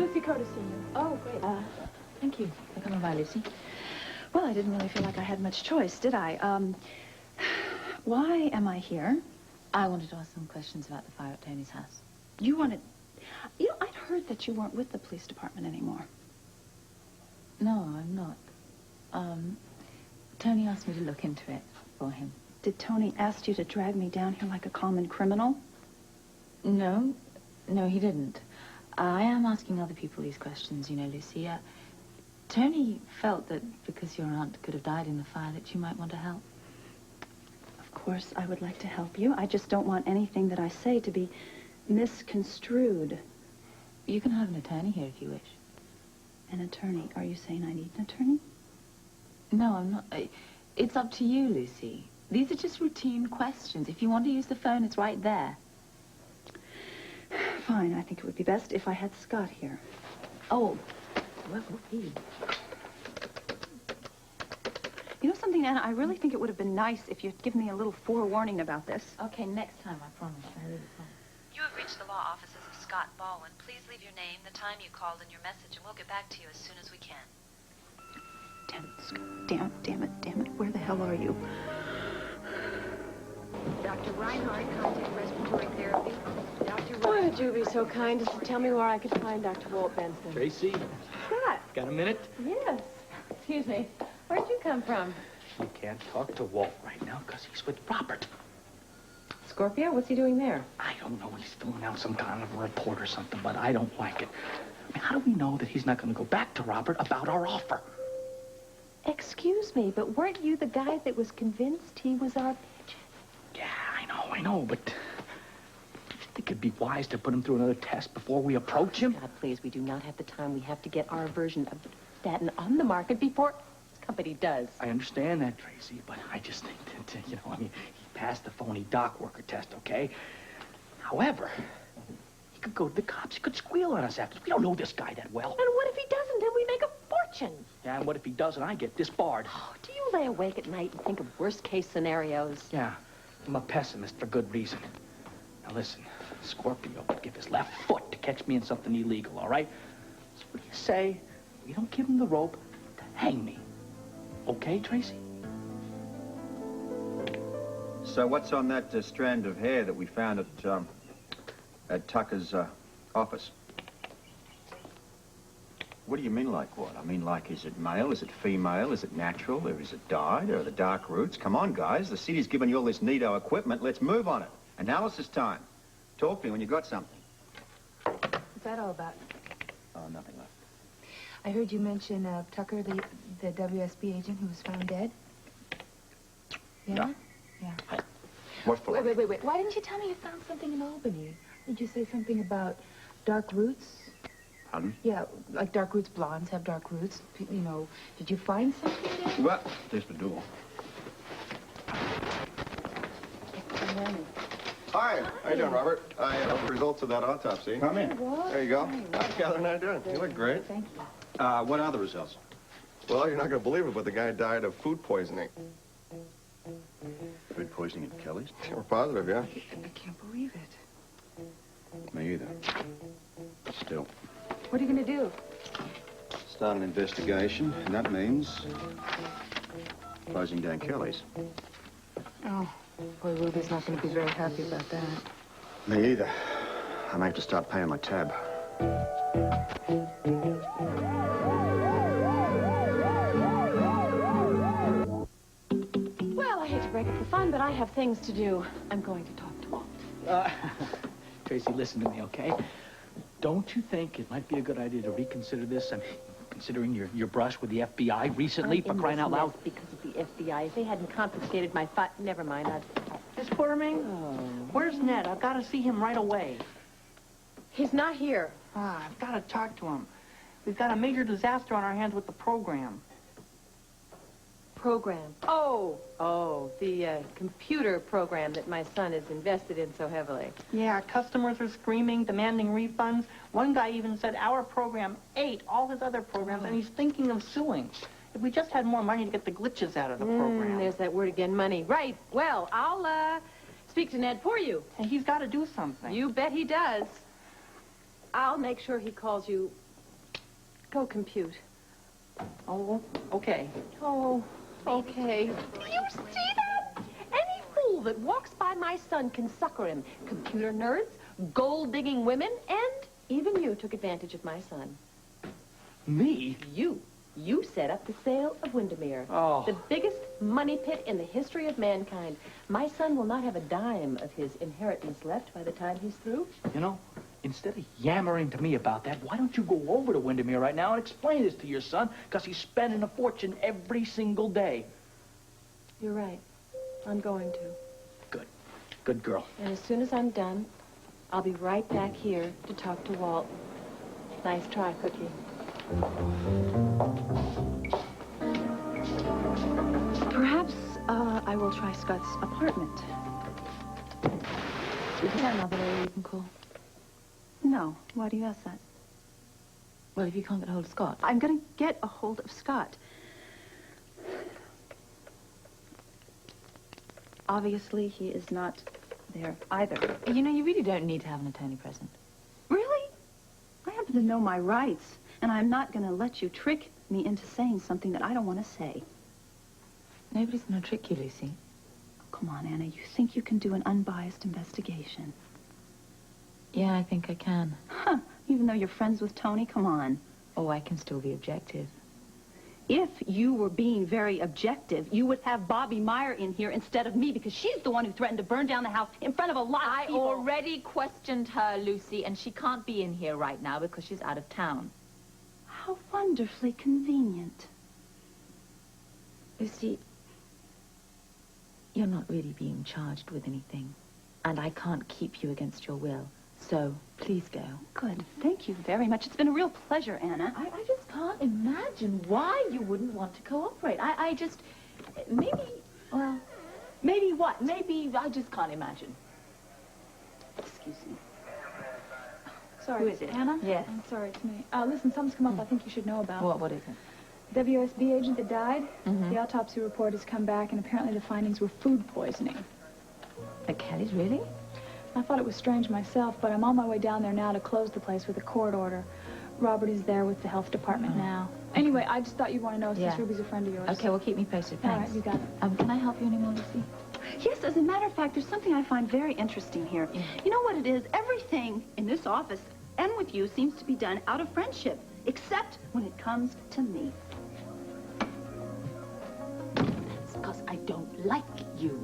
Lucy Curtis, Senior. Oh, great. Thank you for coming by, Lucy. Well, I didn't really feel like I had much choice, did I? Why am I here? I wanted to ask some questions about the fire at Tony's house. You wanted... You know, I'd heard that you weren't with the police department anymore. No, I'm not. Tony asked me to look into it for him. Did Tony ask you to drag me down here like a common criminal? No, he didn't. I am asking other people these questions, you know, Lucy. Tony felt that because your aunt could have died in the fire that you might want to help. Of course, I would like to help you. I just don't want anything that I say to be misconstrued. You can have an attorney here if you wish. An attorney? Are you saying I need an attorney? No, I'm not. It's up to you, Lucy. These are just routine questions. If you want to use the phone, it's right there. Fine. I think it would be best if I had Scott here. Oh, what would he? You know something, Anna? I really think it would have been nice if you'd given me a little forewarning about this. Okay, next time, I promise. I really promise. You have reached the law offices of Scott Baldwin. Please leave your name, the time you called, and your message, and we'll get back to you as soon as we can. Damn it, Scott. Damn it. Where the hell are you? Dr. Reinhardt, contact respiratory therapy. Dr. Why would you be so kind as to tell me where I could find Dr. Walt Benson? Tracy, Scott. got a minute? Yes. Excuse me. Where'd you come from? You can't talk to Walt right now because he's with Robert. Scorpio? What's he doing there? I don't know. He's filling out some kind of a report or something, but I don't like it. I mean, how do we know that he's not going to go back to Robert about our offer? Excuse me, but weren't you the guy that was convinced he was our pitch? Yeah, I know, but I think it'd be wise to put him through another test before we approach him. God, please, we do not have the time. We have to get our version of Statin on the market before this company does. I understand that, Tracy, but I just think that, you know, I mean, he passed the phony dock worker test, okay? However, he could go to the cops. He could squeal on us after. We don't know this guy that well. And what if he doesn't? Then we make a fortune. Yeah, and what if he does and I get disbarred? Oh, do you lay awake at night and think of worst-case scenarios? Yeah, I'm a pessimist for good reason. Now listen, Scorpio would give his left foot to catch me in something illegal, all right? So what do you say we don't give him the rope to hang me? Okay, Tracy? So what's on that strand of hair that we found at Tucker's office? What do you mean, like what? I mean, like, is it male? Is it female? Is it natural? Or is it dyed? Or are the dark roots? Come on, guys. The city's given you all this neato equipment. Let's move on it. Analysis time. Talk to me when you got something. What's that all about? Oh, nothing left. I heard you mention Tucker, the WSB agent who was found dead. Yeah? Yeah. What for? Wait. Why didn't you tell me you found something in Albany? Did you say something about dark roots? Pardon? Yeah, like dark roots, blondes have dark roots. You know, did you find something there? Well, there's the door. Hi. How you doing, Robert? I have the results of that autopsy. Come in. There you go. How's Catherine and I doing? You look great. Thank you. What are the results? Well, you're not going to believe it, but the guy died of food poisoning. Food poisoning at Kelly's? We're positive, yeah? I can't believe it. Me either. Still. What are you going to do? Start an investigation, and that means closing down Kelly's. Oh, boy, Ruby's not going to be very happy about that. Me either. I may have to start paying my tab. Well, I hate to break up the fun, but I have things to do. I'm going to talk to Walt. Tracy, listen to me, okay? Don't you think it might be a good idea to reconsider this? I mean, considering your brush with the FBI recently, for crying out loud. Because of the FBI. If they hadn't confiscated my never mind. Miss Quartermain? Oh. Where's Ned? I've got to see him right away. He's not here. I've got to talk to him. We've got a major disaster on our hands with the program. Program. Oh, the computer program that my son has invested in so heavily. Yeah, customers are screaming, demanding refunds. One guy even said our program ate all his other programs, and he's thinking of suing. If we just had more money to get the glitches out of the program. There's that word again, money. Right. Well, I'll speak to Ned for you. And he's got to do something. You bet he does. I'll make sure he calls you Go compute. Oh, okay. Oh, okay. Do you see that? Any fool that walks by my son can sucker him. Computer nerds, gold-digging women, and even you took advantage of my son. Me? You set up the sale of Windermere. Oh. The biggest money pit in the history of mankind. My son will not have a dime of his inheritance left by the time he's through. You know, instead of yammering to me about that, why don't you go over to Windermere right now and explain this to your son? Because he's spending a fortune every single day. You're right. I'm going to. Good. Good girl. And as soon as I'm done, I'll be right back here to talk to Walt. Nice try, Cookie. Perhaps I will try Scott's apartment. Is there another area you can call? No. Why do you ask that? Well, if you can't get hold of Scott. I'm going to get a hold of Scott. Obviously, he is not there either. You know, you really don't need to have an attorney present. Really? I happen to know my rights, and I'm not going to let you trick me into saying something that I don't want to say. Nobody's going to trick you, Lucy. Oh, come on, Anna. You think you can do an unbiased investigation? Yeah, I think I can. Huh. Even though you're friends with Tony? Come on. Oh, I can still be objective. If you were being very objective, you would have Bobby Meyer in here instead of me, because she's the one who threatened to burn down the house in front of a lot of people. I already questioned her, Lucy, and she can't be in here right now because she's out of town. How wonderfully convenient. Lucy, you're not really being charged with anything, and I can't keep you against your will. So, please go. Good. Thank you very much. It's been a real pleasure, Anna. I just can't imagine why you wouldn't want to cooperate. I just... Maybe... Well, maybe what? Maybe I just can't imagine. Excuse me. Sorry. Who is it? Anna? Yes. I'm sorry, it's me. Listen, something's come up I think you should know about. What is it? WSB agent that died, the autopsy report has come back, and apparently the findings were food poisoning. The Kellys, really? I thought it was strange myself, but I'm on my way down there now to close the place with a court order. Robert is there with the health department now. Anyway, I just thought you'd want to know since Ruby's a friend of yours. Okay, well, keep me posted, All thanks. right, you got it. Can I help you anymore, Lucy? Yes, as a matter of fact, there's something I find very interesting here. You know what it is? Everything in this office and with you seems to be done out of friendship, except when it comes to me. That's because I don't like you.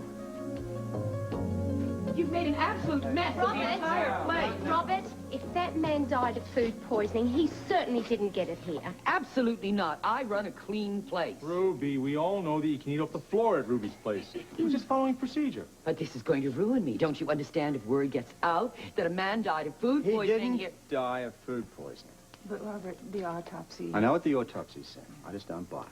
You've made an absolute mess of the entire place. Robert, if that man died of food poisoning, he certainly didn't get it here. Absolutely not. I run a clean place. Ruby, we all know that you can eat off the floor at Ruby's place. He was just following procedure. But this is going to ruin me. Don't you understand if word gets out that a man died of food poisoning here? Die of food poisoning. But, Robert, the autopsy... I know what the autopsy said. I just don't buy it.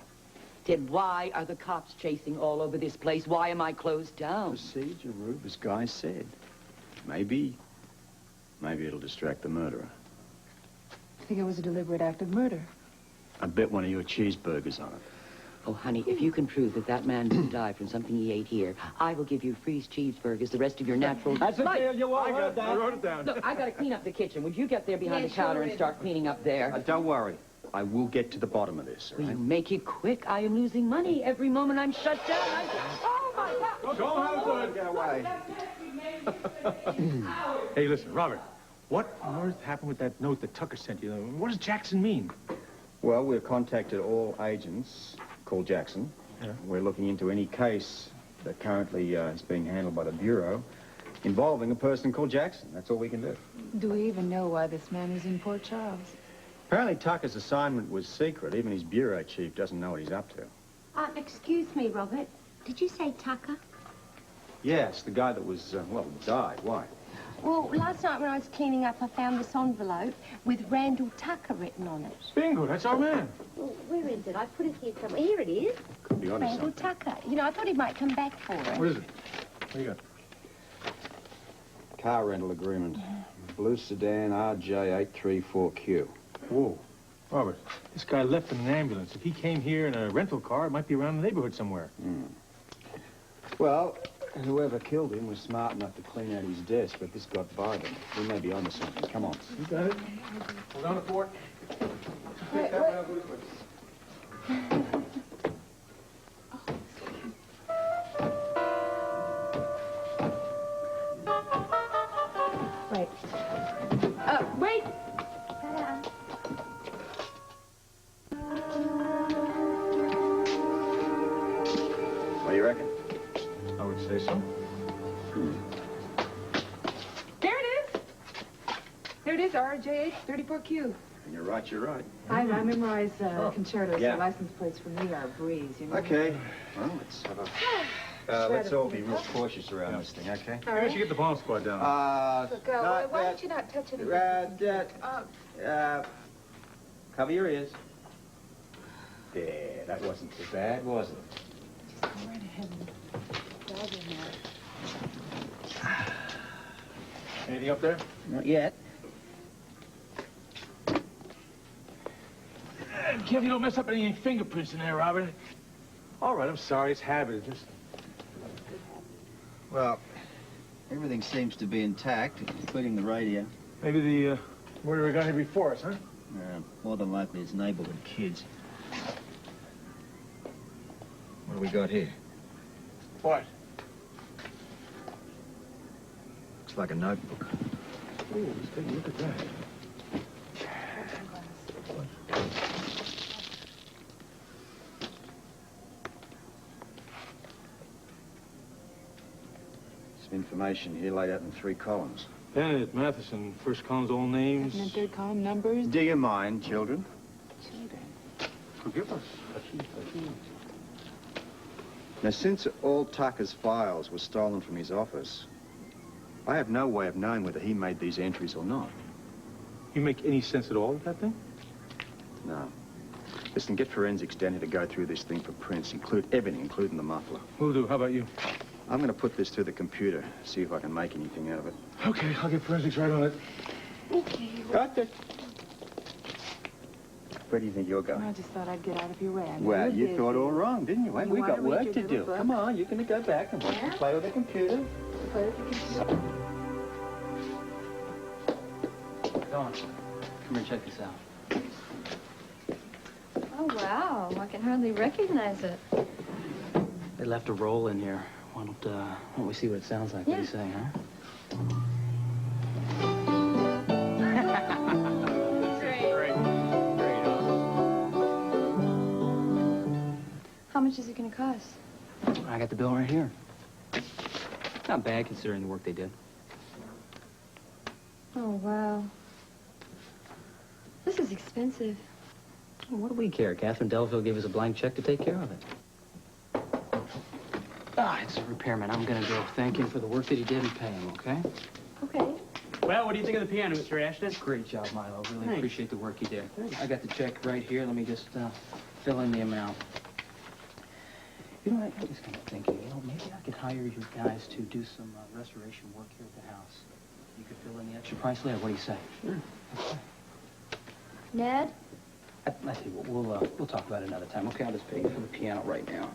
Then why are the cops chasing all over this place? Why am I closed down? Procedure, Rube, as Guy said. Maybe it'll distract the murderer. I think it was a deliberate act of murder. I bet one of your cheeseburgers on it. Oh, honey, if you can prove that that man didn't die from something he ate here, I will give you free cheeseburgers the rest of your natural That's life. a deal you want. I wrote it down. Look, I gotta clean up the kitchen. Would you get there behind the counter and start cleaning up there? Don't worry. I will get to the bottom of this, all Will right? you make it quick? I am losing money every moment I'm shut down. Oh, my God! Go Get away. Hey, listen, Robert. What on earth happened with that note that Tucker sent you? What does Jackson mean? Well, we've contacted all agents called Jackson. Yeah. We're looking into any case that currently is being handled by the Bureau involving a person called Jackson. That's all we can do. Do we even know why this man is in Port Charles? Apparently Tucker's assignment was secret. Even his bureau chief doesn't know what he's up to. Excuse me, Robert. Did you say Tucker? Yes, the guy that was, died. Why? Well, last night when I was cleaning up, I found this envelope with Randall Tucker written on it. Bingo, that's our man. Well, where is it? I put it here somewhere. Here it is. Could be onto Randall something. Tucker. You know, I thought he might come back for it. What is it? What do you got? Car rental agreement. Blue sedan RJ834Q. Whoa. Robert, this guy left in an ambulance. If he came here in a rental car, it might be around the neighborhood somewhere. Well, whoever killed him was smart enough to clean out his desk, but this got by them. We may be onto something. Come on. You got it. Hold on to Fort. Wait, say so. There it is. There it is, RJH 34Q. You're right, you're right. I memorize concertos, Yeah. so license plates for me are a breeze, you know. Okay. Well, let's have a... let's all be real cautious around this thing, okay? Why don't you get the bomb squad down? Look, why don't you not touch anything? Cover your ears. There, that wasn't too bad, was it? Just go right ahead and dive in there. Anything up there? Not yet. Careful you don't mess up any fingerprints in there, Robert. All right, I'm sorry. It's habit. Just... Well, everything seems to be intact, including the radio. Maybe the murderer got here before us, huh? More than likely it's neighborhood kids. What do we got here? What? Looks like a notebook. Ooh, let's take a look at that. Some information here laid out in 3 columns. Bennett, Matheson, first column's all names. And then third column, numbers. Do you mind, children? Forgive us. Now, since all Tucker's files were stolen from his office, I have no way of knowing whether he made these entries or not. You make any sense at all of that thing? No. Listen, get forensics down here to go through this thing for prints. Include everything, including the muffler. Will do. How about you? I'm going to put this through the computer, see if I can make anything out of it. Okay, I'll get forensics right on it. Okay. Got it. Where do you think you're going? I just thought I'd get out of your way. I know Well, you're you busy. thought all wrong, didn't you? You We wanna got read work your to little do. book? Come on, you're going to go back and watch Yeah? play with the computer. Play with the computer. Dawn, come here and check this out. Oh, wow. I can hardly recognize it. They left a roll in here. Why don't we see what it sounds like? What do you say, huh? How much is it going to cost? I got the bill right here. Not bad considering the work they did. Oh, wow. This is expensive. What do we care? Catherine Delville gave us a blank check to take care of it. Ah, it's a repairman. I'm gonna go thank him for the work that he did and pay him, okay? Okay. Well, what do you think of the piano, Mr. Ashton? Great job, Milo. Really Thanks. appreciate the work you did. I got the check right here. Let me just fill in the amount. You know, I was kind of thinking, maybe I could hire you guys to do some restoration work here at the house. You could fill in the extra price later. What do you say? Sure. Okay. Ned? I tell you what, we'll talk about it another time. Okay, I'll just pay you for the piano right now.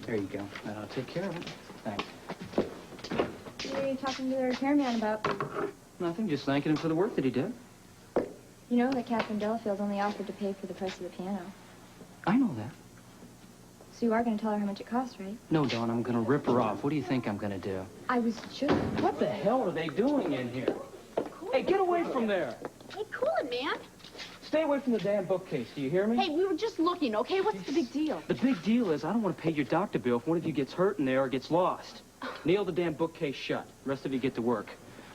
There you go. That'll take care of it. Thanks. What are you talking to the repairman about? Nothing, just thanking him for the work that he did. You know that Catherine Delafield only offered to pay for the price of the piano. I know that. So you are going to tell her how much it costs, right? No, Dawn, I'm gonna rip her off. What do you think I'm gonna do? I was just... What the hell are they doing in here? Hey, get away from there! Hey, cool it, man. Stay away from the damn bookcase, do you hear me? Hey, we were just looking, okay? What's the big deal? The big deal is I don't want to pay your doctor bill if one of you gets hurt in there or gets lost. Nail the damn bookcase shut. The rest of you get to work.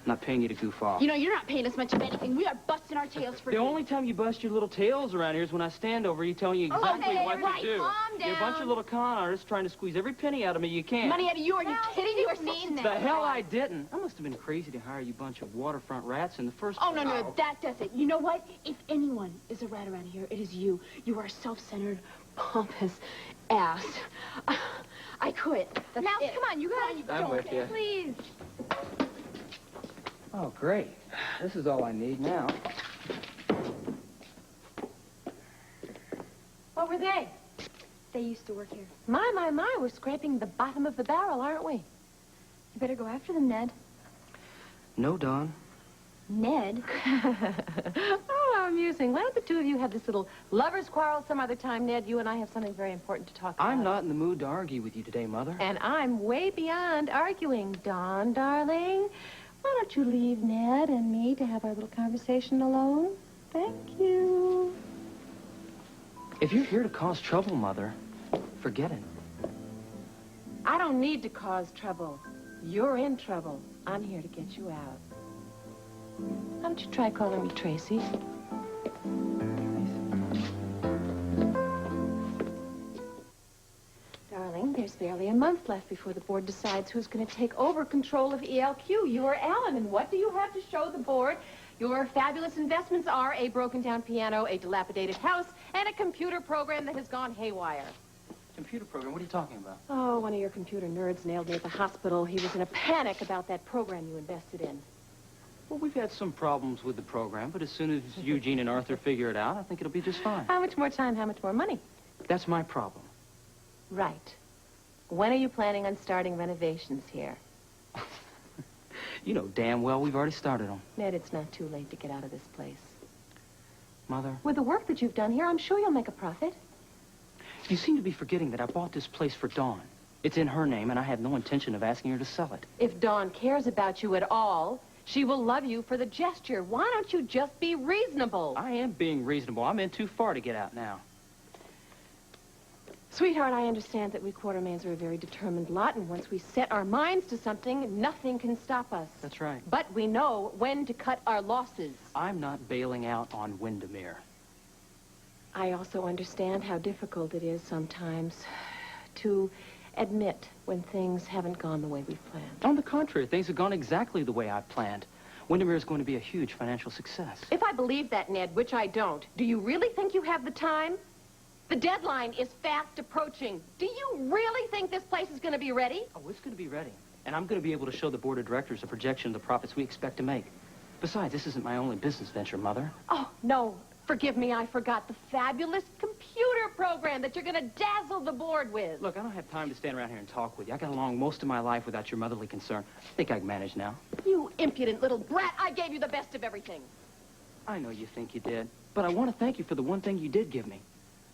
I'm not paying you to goof off. You know, you're not paying us much of anything. We are busting our tails for The you. only time you bust your little tails around here is when I stand over you telling you exactly Okay, what right, to do. calm You're a bunch down. of little con artists trying to squeeze every penny out of me you can. Money out of you? Are you kidding? You are mean The hell I didn't. I must have been crazy to hire you bunch of waterfront rats in the first Oh, place. no, that does it. You know what? If anyone is a rat around here, it is you. You are self-centered, pompous ass. I quit. That's Mouse, it. come on, you guys. I'm with you. Please. Oh, great. This is all I need now. What were they? They used to work here. My, we're scraping the bottom of the barrel, aren't we? You better go after them, Ned. No, Dawn. Ned? Oh, how amusing. Why don't the two of you have this little lover's quarrel some other time, Ned? You and I have something very important to talk about. I'm not in the mood to argue with you today, Mother. And I'm way beyond arguing, Dawn, darling. Why don't you leave Ned and me to have our little conversation alone? Thank you. If you're here to cause trouble, Mother, forget it. I don't need to cause trouble. You're in trouble. I'm here to get you out. Why don't you try calling me Tracy? Darling, there's barely a month left before the board decides who's going to take over control of ELQ. You or Alan, and what do you have to show the board? Your fabulous investments are a broken-down piano, a dilapidated house, and a computer program that has gone haywire. Computer program? What are you talking about? Oh, one of your computer nerds nailed me at the hospital. He was in a panic about that program you invested in. Well, we've had some problems with the program, but as soon as Eugene and Arthur figure it out, I think it'll be just fine. How much more time, how much more money? That's my problem. Right. When are you planning on starting renovations here? You know damn well we've already started them. Ned, it's not too late to get out of this place. Mother, With the work that you've done here, I'm sure you'll make a profit. you seem to be forgetting that I bought this place for Dawn. It's in her name, and I have no intention of asking her to sell it. If Dawn cares about you at all, she will love you for the gesture. Why don't you just be reasonable? I am being reasonable. I'm in too far to get out now. Sweetheart, I understand that we Quartermains are a very determined lot, and once we set our minds to something, nothing can stop us. That's right. But we know when to cut our losses. I'm not bailing out on Windermere. I also understand how difficult it is sometimes to admit when things haven't gone the way we've planned. On the contrary, things have gone exactly the way I planned. Windermere is going to be a huge financial success. If I believe that, Ned, which I don't, do you really think you have the time? The deadline is fast approaching. Do you really think this place is going to be ready? Oh, it's going to be ready. And I'm going to be able to show the board of directors a projection of the profits we expect to make. Besides, this isn't my only business venture, Mother. Oh, no. Forgive me, I forgot the fabulous computer program that you're going to dazzle the board with. Look, I don't have time to stand around here and talk with you. I got along most of my life without your motherly concern. I think I can manage now. You impudent little brat, I gave you the best of everything. I know you think you did, but I want to thank you for the one thing you did give me.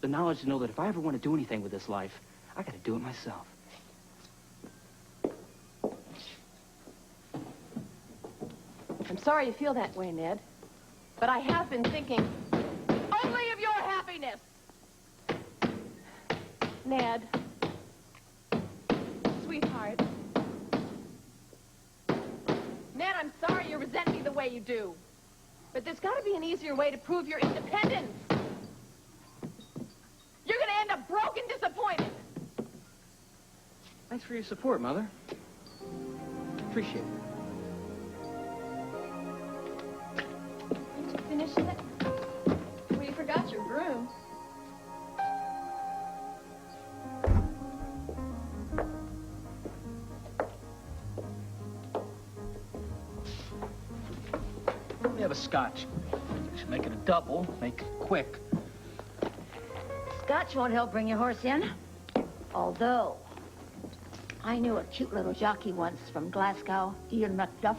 The knowledge to know that if I ever want to do anything with this life, I got to do it myself. I'm sorry you feel that way, Ned. But I have been thinking only of your happiness. Ned. Sweetheart. Ned, I'm sorry you resent me the way you do. But there's got to be an easier way to prove your independence. You're going to end up broke and disappointed. Thanks for your support, Mother. Appreciate it. Did you finish it? Well, you forgot your broom. Let me have a scotch. Should make it a double. Make it quick. Scotch won't help bring your horse in. Although, I knew a cute little jockey once from Glasgow, Ian Macduff.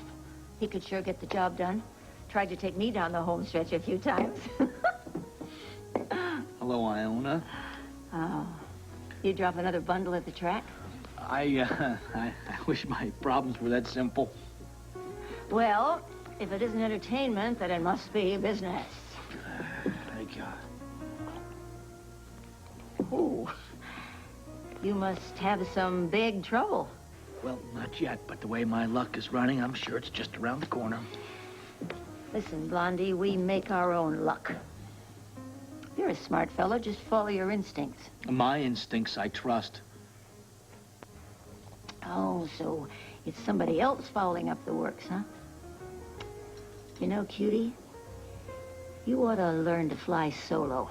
He could sure get the job done. Tried to take me down the home stretch a few times. Hello, Iona. Oh, you drop another bundle at the track? I wish my problems were that simple. Well, if it isn't entertainment, then it must be business. Thank you. Ooh, you must have some big trouble. Well, not yet, but the way my luck is running, I'm sure it's just around the corner. Listen, Blondie, we make our own luck. You're a smart fellow. Just follow your instincts. My instincts, I trust. Oh, so it's somebody else fouling up the works, huh? You know, cutie, you ought to learn to fly solo.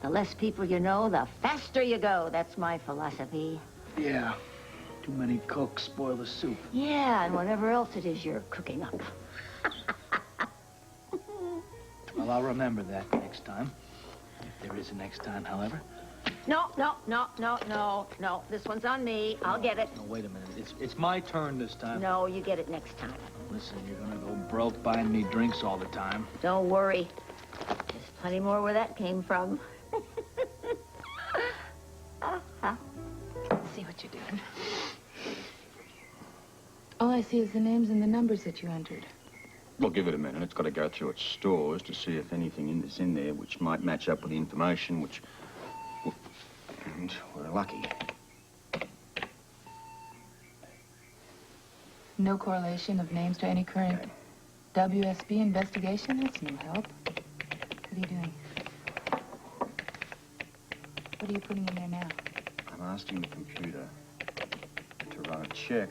The less people you know, the faster you go. That's my philosophy. Yeah. Too many cooks spoil the soup. Yeah, and whatever else it is you're cooking up. Well, I'll remember that next time. If there is a next time, however. No. This one's on me. I'll get it. No, wait a minute. It's my turn this time. No, you get it next time. Listen, you're gonna go broke buying me drinks all the time. Don't worry. There's plenty more where that came from. See what you're doing. All I see is the names and the numbers that you entered. Well, give it a minute. It's got to go through its stores to see if anything is in there which might match up with the information which didn't. We're lucky. No correlation of names to any current WSB investigation? That's no help. What are you doing? What are you putting in there now? I'm asking the computer to run a check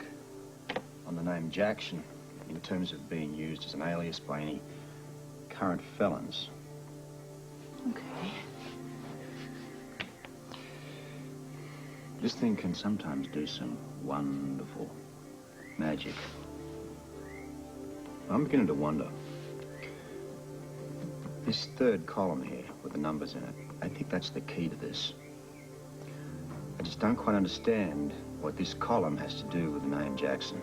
on the name Jackson in terms of being used as an alias by any current felons. Okay. This thing can sometimes do some wonderful magic. I'm beginning to wonder. This third column here with the numbers in it, I think that's the key to this. I just don't quite understand what this column has to do with the name Jackson.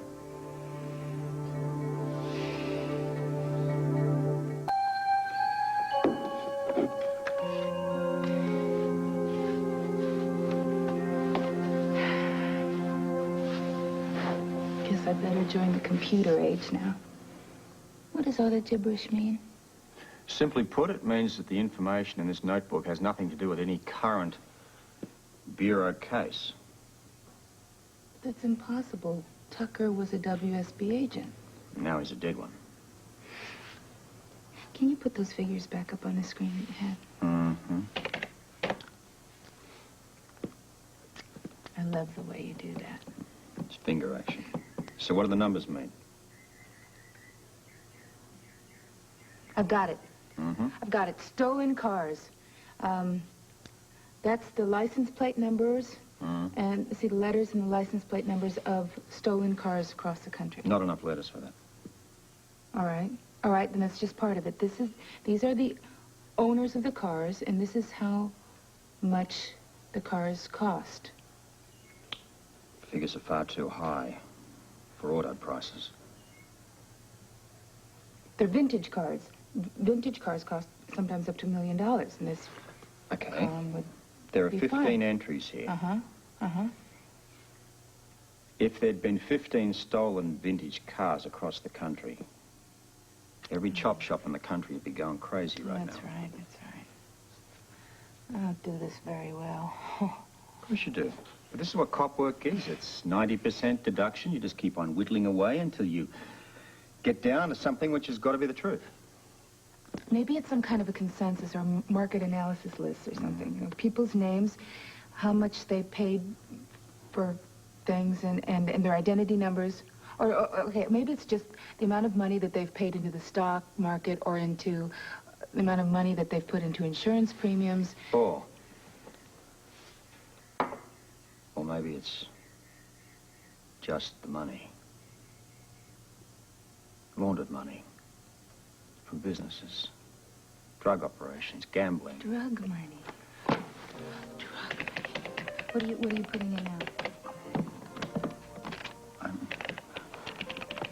Guess I'd better join the computer age now. What does all that gibberish mean? Simply put, it means that the information in this notebook has nothing to do with any current Bureau case. That's impossible. Tucker was a WSB agent. Now he's a dead one. Can you put those figures back up on the screen that you had? Mm-hmm. I love the way you do that. It's finger action. So what do the numbers mean? I've got it. Mm-hmm. I've got it. Stolen cars. That's the license plate numbers and, see, the letters and the license plate numbers of stolen cars across the country. Not enough letters for that. All right. All right, then that's just part of it. These are the owners of the cars, and this is how much the cars cost. Figures are far too high for auto prices. They're vintage cars. Vintage cars cost sometimes up to $1 million, and this column would There are be 15 fine. entries here. Uh-huh. Uh-huh. If there'd been 15 stolen vintage cars across the country, every chop shop in the country would be going crazy right That's now. right, that's right. I don't do this very well. Of course you do. But this is what cop work is. It's 90% deduction. You just keep on whittling away until you get down to something which has got to be the truth. Maybe it's some kind of a consensus or market analysis list or something. You know, people's names, how much they paid for things, and their identity numbers. Or, okay, maybe it's just the amount of money that they've paid into the stock market or into the amount of money that they've put into insurance premiums. Or maybe it's just the money. Laundered money. From businesses, drug operations, gambling. Drug money. Drug money. What are you putting in now?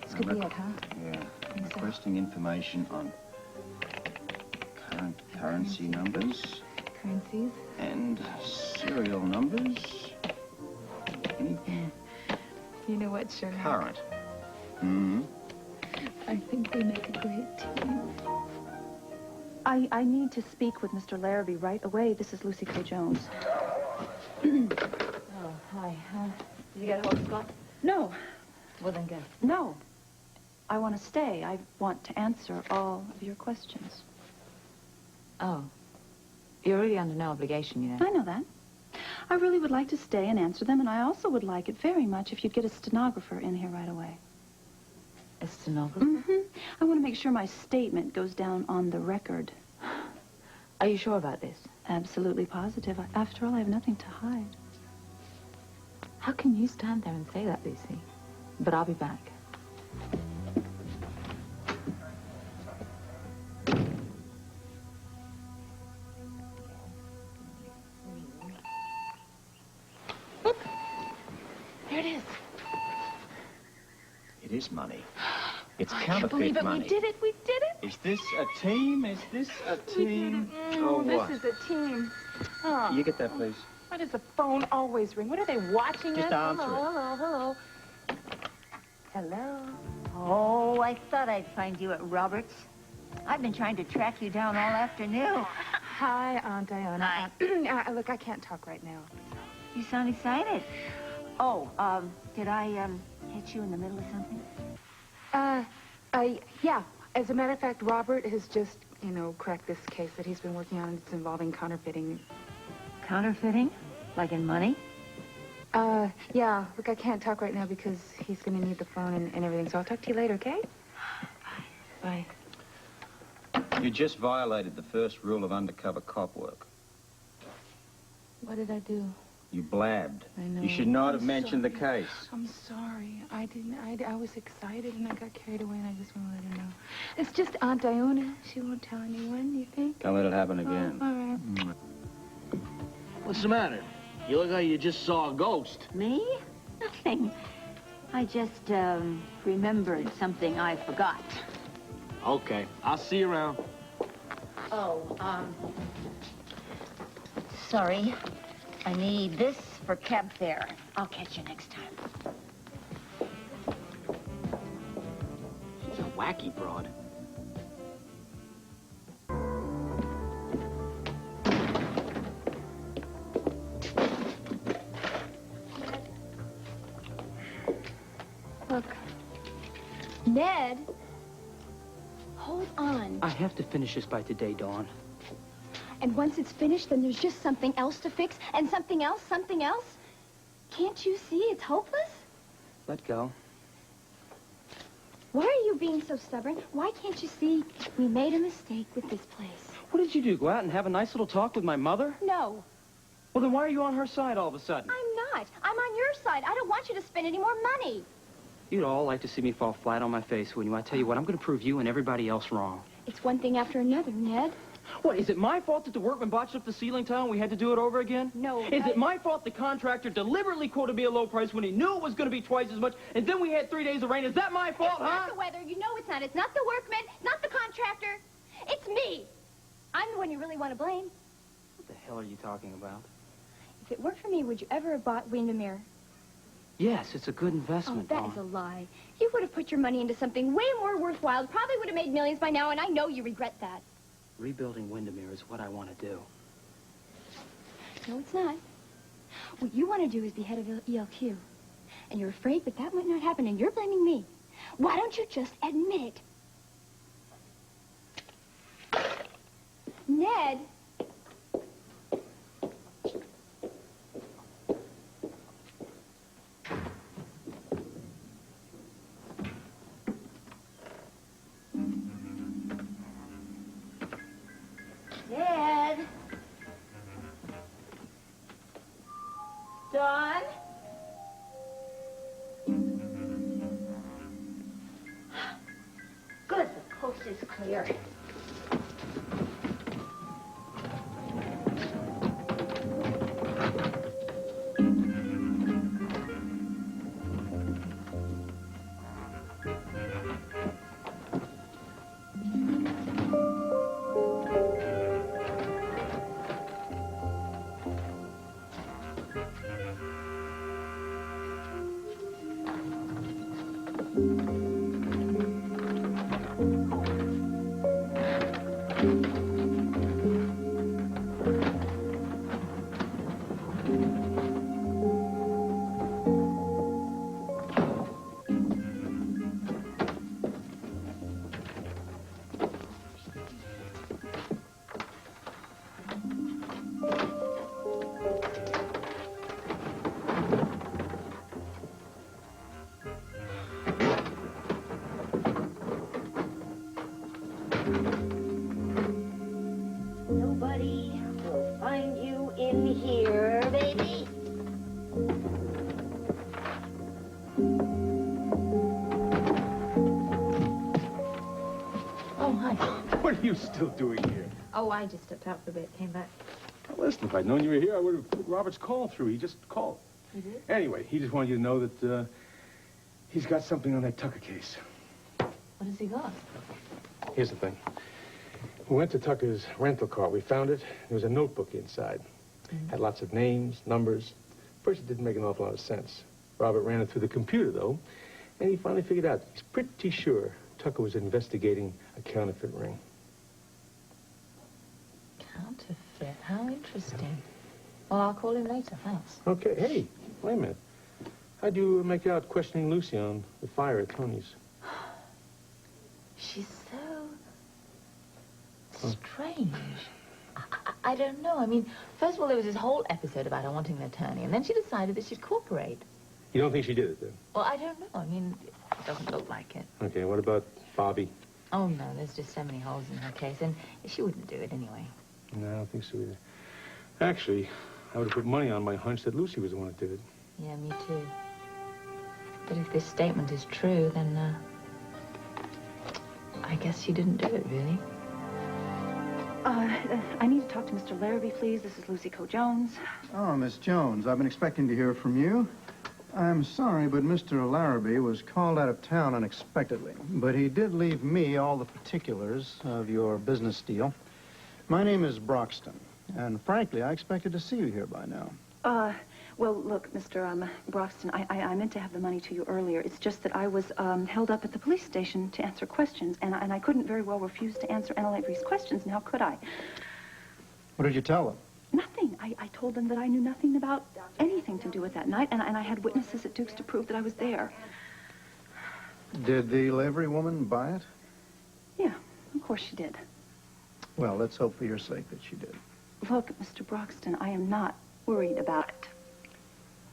This could be it, huh? Yeah. Requesting information on current currency numbers Currencies? and serial numbers. Anything You know what, Sherlock? current. Mm-hmm. I think we make a great team. I need to speak with Mr. Larrabee right away. This is Lucy K. Jones. Oh, hi. Did you get a hold of Scott? No. Well, then go. No. I want to stay. I want to answer all of your questions. Oh. You're really under no obligation, you know. I know that. I really would like to stay and answer them, and I also would like it very much if you'd get a stenographer in here right away. A stenographer? Mm-hmm. I want to make sure my statement goes down on the record. Are you sure about this? Absolutely positive. After all, I have nothing to hide. How can you stand there and say that, Lucy? But I'll be back. Look. There it is. It is money. It's I can't counterfeit believe it. money. We did it. We did it. Is this a team? Is this a team? Or what? This is a team. Oh. You get that, please. Why does the phone always ring? What are they watching Just us? answer Hello. Hello. Oh, I thought I'd find you at Roberts. I've been trying to track you down all afternoon. Hi, Aunt Diana. Look, I can't talk right now. You sound excited. Oh, did I, hit you in the middle of something? Yeah. As a matter of fact, Robert has just, you know, cracked this case that he's been working on. It's involving counterfeiting. Counterfeiting? Like in money? Yeah. Look, I can't talk right now because he's gonna need the phone and everything, so I'll talk to you later, okay? Bye. You just violated the first rule of undercover cop work. What did I do? You blabbed. I know. You should not have I'm mentioned the sorry. case. I'm sorry. I didn't. I was excited and I got carried away and I just want to let her know. It's just Aunt Iona. She won't tell anyone, you think? Don't let it happen again. Oh, all right. What's the matter? You look like you just saw a ghost. Me? Nothing. I just, remembered something I forgot. Okay, I'll see you around. Oh, sorry. I need this for cab fare. I'll catch you next time. She's a wacky broad. Look. Ned. Hold on. I have to finish this by today, Dawn. And once it's finished, then there's just something else to fix, and something else, something else. Can't you see it's hopeless? Let go. Why are you being so stubborn? Why can't you see we made a mistake with this place? What did you do? Go out and have a nice little talk with my mother? No, Well, then why are you on her side all of a sudden? I'm not. I'm on your side. I don't want you to spend any more money. You'd all like to see me fall flat on my face, wouldn't you? I tell you what, I'm going to prove you and everybody else wrong. It's one thing after another, Ned. What, is it my fault that the workman botched up the ceiling tile and we had to do it over again? No. Is it my fault the contractor deliberately quoted me a low price when he knew it was going to be twice as much, and then we had 3 days of rain? Is that my fault, It's not the weather. You know it's not. It's not the workmen. It's not the contractor. It's me. I'm the one you really want to blame. What the hell are you talking about? If it weren't for me, would you ever have bought Windermere? Yes, it's a good Oh, investment, that Dawn. is a lie. You would have put your money into something way more worthwhile. Probably would have made millions by now, and I know you regret that. Rebuilding Windermere is what I want to do. No, it's not. What you want to do is be head of ELQ. And you're afraid that that might not happen, and you're blaming me. Why don't you just admit it? Ned! Ned! Dawn? Good, the coast is clear. Nobody will find you in here, baby. Oh, hi. What are you still doing here? Oh, I just stepped out for a bit, came back. Listen, if I'd known you were here, I would have put Robert's call through. He just called. You did? Anyway, he just wanted you to know that he's got something on that Tucker case. What has he got? Here's the thing. We went to Tucker's rental car. We found it. There was a notebook inside. Had lots of names, numbers. First, it didn't make an awful lot of sense. Robert ran it through the computer, though, and he finally figured out. He's pretty sure Tucker was investigating a counterfeit ring. Counterfeit. How interesting. Well, I'll call him later, thanks. Okay, hey, wait a minute. How'd you make out questioning Lucy on the fire at Tony's? She's so strange. I don't know. I mean, first of all, there was this whole episode about her wanting an attorney, and then she decided that she'd cooperate. You don't think she did it, then? Well, I don't know. I mean, it doesn't look like it. Okay, what about Bobby? Oh, no, there's just so many holes in her case, and she wouldn't do it anyway. No, I don't think so either. Actually, I would have put money on my hunch that Lucy was the one that did it. Yeah, me too. But if this statement is true, then, I guess she didn't do it, really. I need to talk to Mr. Larrabee, please. This is Lucy Coe-Jones. Oh, Miss Jones, I've been expecting to hear from you. I'm sorry, but Mr. Larrabee was called out of town unexpectedly. But he did leave me all the particulars of your business deal. My name is Broxton, and frankly, I expected to see you here by now. Well, look, Mr. Broxton, I meant to have the money to you earlier. It's just that I was held up at the police station to answer questions, and I couldn't very well refuse to answer Anna Lavery's questions, now could I? What did you tell them? Nothing. I told them that I knew nothing about anything to do with that night, and I had witnesses at Duke's to prove that I was there. Did the Lavery woman buy it? Yeah, of course she did. Well, let's hope for your sake that she did. Look, Mr. Broxton, I am not worried about it.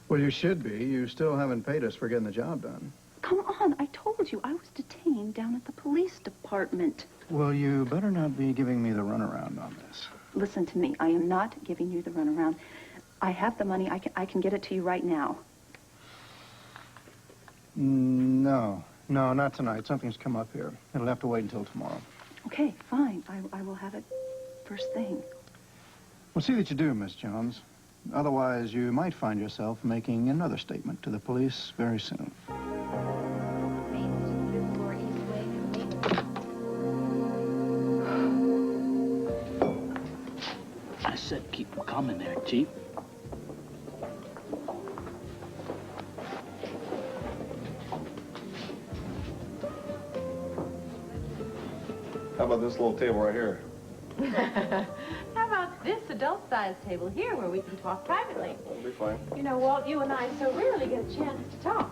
Well, you should be. You still haven't paid us for getting the job done. Come on, I told you I was detained down at the police department. Well, you better not be giving me the runaround on this. Listen to me. I am not giving you the runaround. I have the money. I can get it to you right now. No, not tonight. Something's come up here. It'll have to wait until tomorrow. Okay, fine. I will have it first thing. Well, see that you do, Miss Jones. Otherwise, you might find yourself making another statement to the police very soon. I said keep them coming there, Chief. How about this little table right here? How about this adult-sized table here where we can talk privately? That'll be fine. You know, Walt, you and I so rarely get a chance to talk.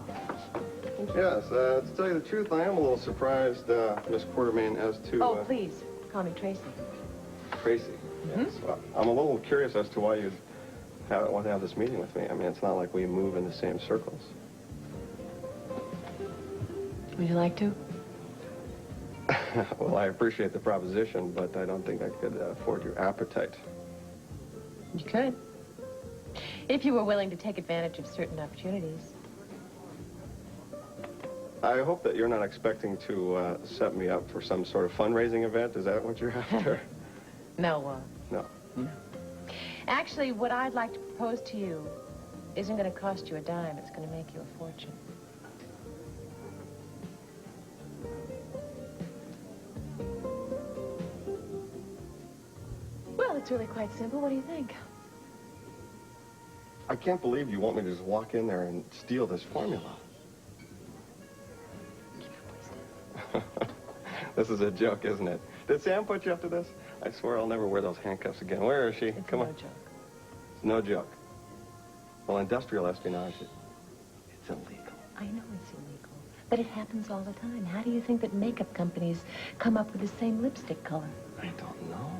Yes, to tell you the truth, I am a little surprised, Miss Quartermain, as to... Oh, please, call me Tracy. Tracy. Yes. Well, I'm a little curious as to why you want to have this meeting with me. I mean, it's not like we move in the same circles. Would you like to? Well, I appreciate the proposition, but I don't think I could afford your appetite. You could. If you were willing to take advantage of certain opportunities. I hope that you're not expecting to set me up for some sort of fundraising event. Is that what you're after? No, No. No. Actually, what I'd like to propose to you isn't going to cost you a dime. It's going to make you a fortune. Well, it's really quite simple. What do you think? I can't believe you want me to just walk in there and steal this formula. This is a joke, isn't it? Did Sam put you up to this? I swear I'll never wear those handcuffs again. Where is she? Come on. It's no joke. It's no joke. Well, industrial espionage, it's illegal. I know it's illegal, but it happens all the time. How do you think that makeup companies come up with the same lipstick color? I don't know.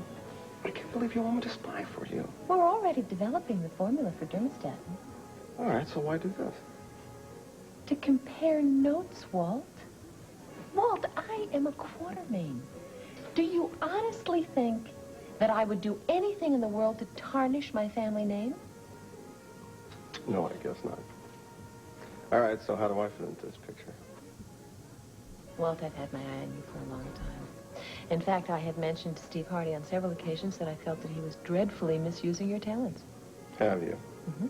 I can't believe you want me to spy for you. We're already developing the formula for dermostatin. All right, so why do this? To compare notes, Walt. Walt, I am a Quartermain. Do you honestly think that I would do anything in the world to tarnish my family name? No, I guess not. All right, so how do I fit into this picture? Walt, I've had my eye on you for a long time. In fact, I have mentioned to Steve Hardy on several occasions that I felt that he was dreadfully misusing your talents. Have you? Mm-hmm.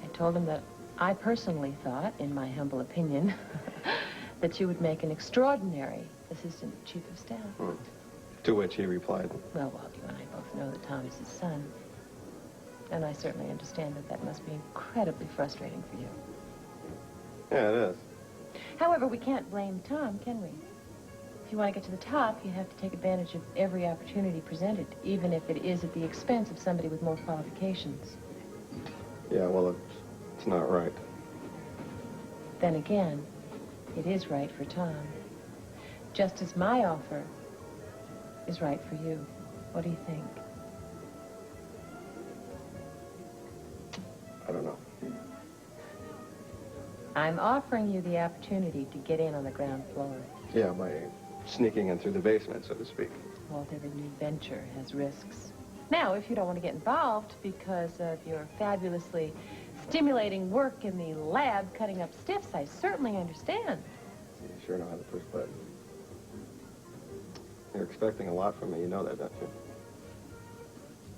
I told him that I personally thought, in my humble opinion, that you would make an extraordinary assistant chief of staff. To which he replied, Well, Walt, you and I both know that Tom is his son. And I certainly understand that that must be incredibly frustrating for you. yeah, it is. However, we can't blame Tom, can we? If you want to get to the top, you have to take advantage of every opportunity presented, even if it is at the expense of somebody with more qualifications. Yeah, well, it's not right. Then again, it is right for Tom. Just as my offer is right for you. What do you think? I don't know. I'm offering you the opportunity to get in on the ground floor. Yeah, by sneaking in through the basement, so to speak. Well, every new venture has risks. Now, if you don't want to get involved because of your fabulously stimulating work in the lab cutting up stiffs, I certainly understand. You sure know how to push buttons. You're expecting a lot from me, you know that, don't you?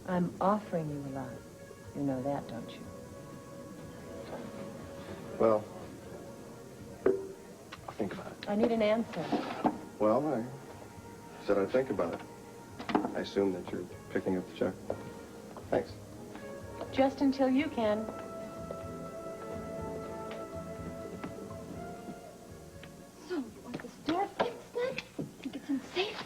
I'm offering you a lot. You know that, don't you? Well, I'll think about it. I need an answer. Well, I said I'd think about it. I assume that you're picking up the check. Thanks. Just until you can. So, you want this door fixed then? Think it's unsafe?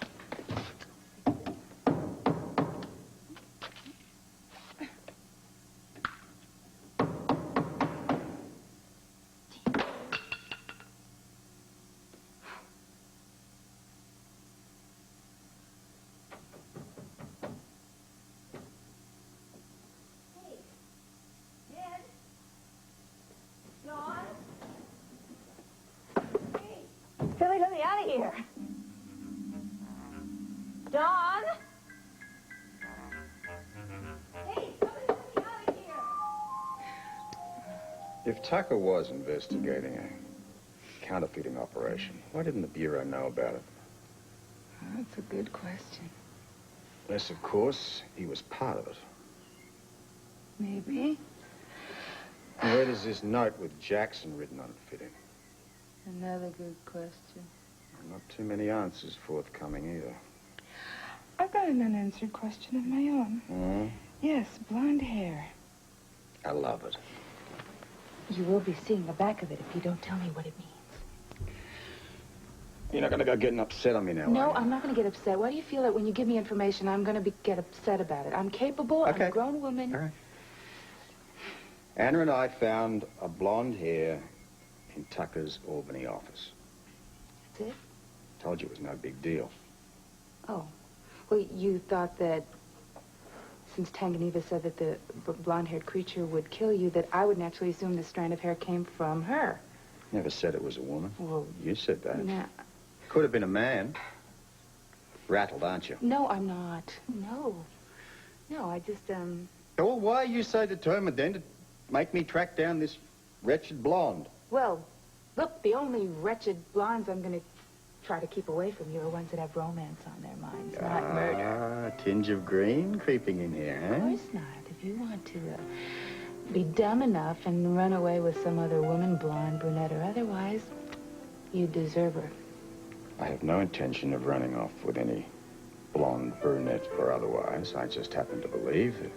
Billy, let me out of here. Dawn? Hey, somebody let me out of here. If Tucker was investigating a counterfeiting operation, why didn't the Bureau know about it? That's a good question. Unless, of course, he was part of it. Maybe. And where does this note with Jackson written on it fit in? Another good question. Not too many answers forthcoming either. I've got an unanswered question of my own. Hmm? Yes, blonde hair. I love it. You will be seeing the back of it if you don't tell me what it means. You're not going to go getting upset on me now, No, are you? I'm not going to get upset. Why do you feel that when you give me information, I'm going to get upset about it? I'm capable. Okay. I'm a grown woman. All right. Anna and I found a blonde hair in Tucker's Albany office. That's it? Told you it was no big deal. Oh. Well, you thought that since Tanganyika said that the blonde-haired creature would kill you, that I would naturally assume this strand of hair came from her. Never said it was a woman. Well, You said that. now, Could have been a man. Rattled, aren't you? no, I'm not. No. No, I just, Well, why are you so determined then to make me track down this wretched blonde? Well, look, the only wretched blondes I'm going to try to keep away from you are ones that have romance on their minds, not murder. A tinge of green creeping in here, Of huh? course not. If you want to be dumb enough and run away with some other woman, blonde, brunette, or otherwise, you deserve her. I have no intention of running off with any blonde, brunette, or otherwise. I just happen to believe that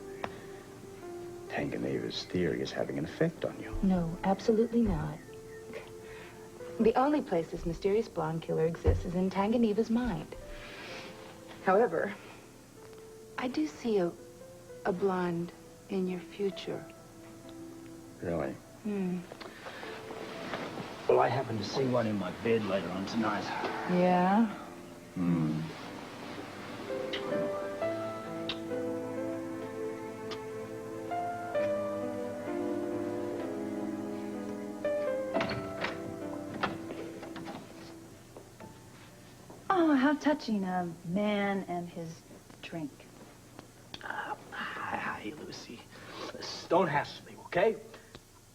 Tanganiva's theory is having an effect on you. No, absolutely not. The only place this mysterious blonde killer exists is in Tanganiva's mind. However, I do see a blonde in your future. Really? Hmm. Well, I happen to see one in my bed later on tonight. Yeah? Hmm. Oh, how touching, a man and his drink. Hi, Lucy. Don't hassle me, okay?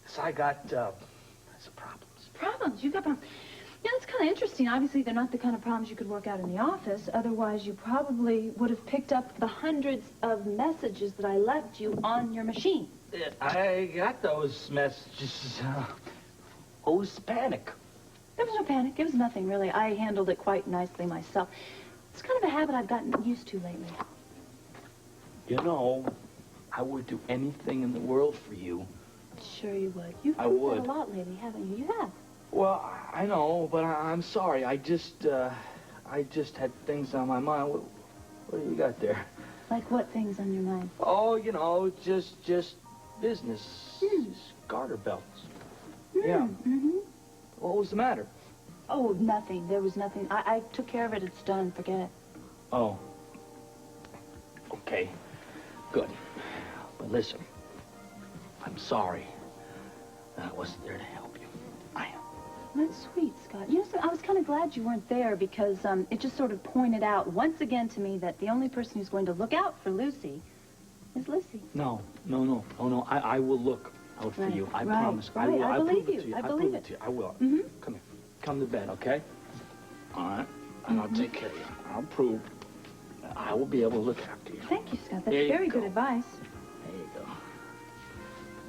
So I got, some problems. Problems? You got problems? Yeah, that's kind of interesting. Obviously, they're not the kind of problems you could work out in the office. Otherwise, you probably would have picked up the hundreds of messages that I left you on your machine. I got those messages. What was the panic? There was no panic. It was nothing, really. I handled it quite nicely myself. It's kind of a habit I've gotten used to lately. You know, I would do anything in the world for you. Sure you would. You've I proved would. that a lot lately, haven't you? You have. Well, I know, but I'm sorry. I just had things on my mind. What do you got there? Like what things on your mind? Oh, you know, just business. Garter belts. Yeah. What was the matter? Oh, nothing. There was nothing. I took care of it. It's done. Forget it. Oh. Okay. Good. But listen, I'm sorry that I wasn't there to help you. I am. That's sweet, Scott. You know, I was kind of glad you weren't there because it just sort of pointed out once again to me that the only person who's going to look out for Lucy is Lucy. No. I will look out for you. I promise. Right. I will. I I'll believe prove you. it to you. I I'll believe prove it. to you. I will. Mm-hmm. Come here. Come to bed, okay? All right. And I'll take care of you. I'll prove that I will be able to look after you. Thank you, Scott. There That's you very go. good advice. There you go.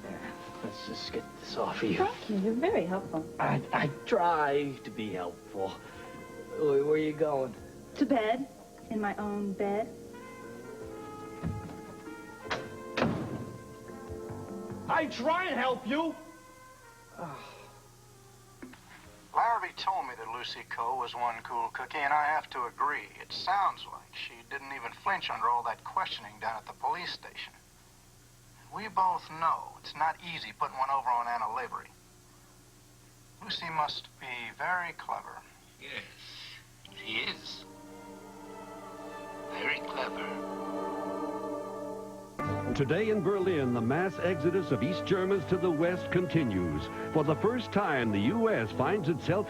There. Let's just get this off of you. Thank you. You're very helpful. I try to be helpful. Where are you going? To bed. In my own bed. I try and help you. Larrabee told me that Lucy Coe was one cool cookie, and I have to agree. It sounds like she didn't even flinch under all that questioning down at the police station. We both know it's not easy putting one over on Anna Lavery. Lucy must be very clever. Yes, she is. Very clever. Today in Berlin, the mass exodus of East Germans to the West continues. For the first time, the U.S. finds itself in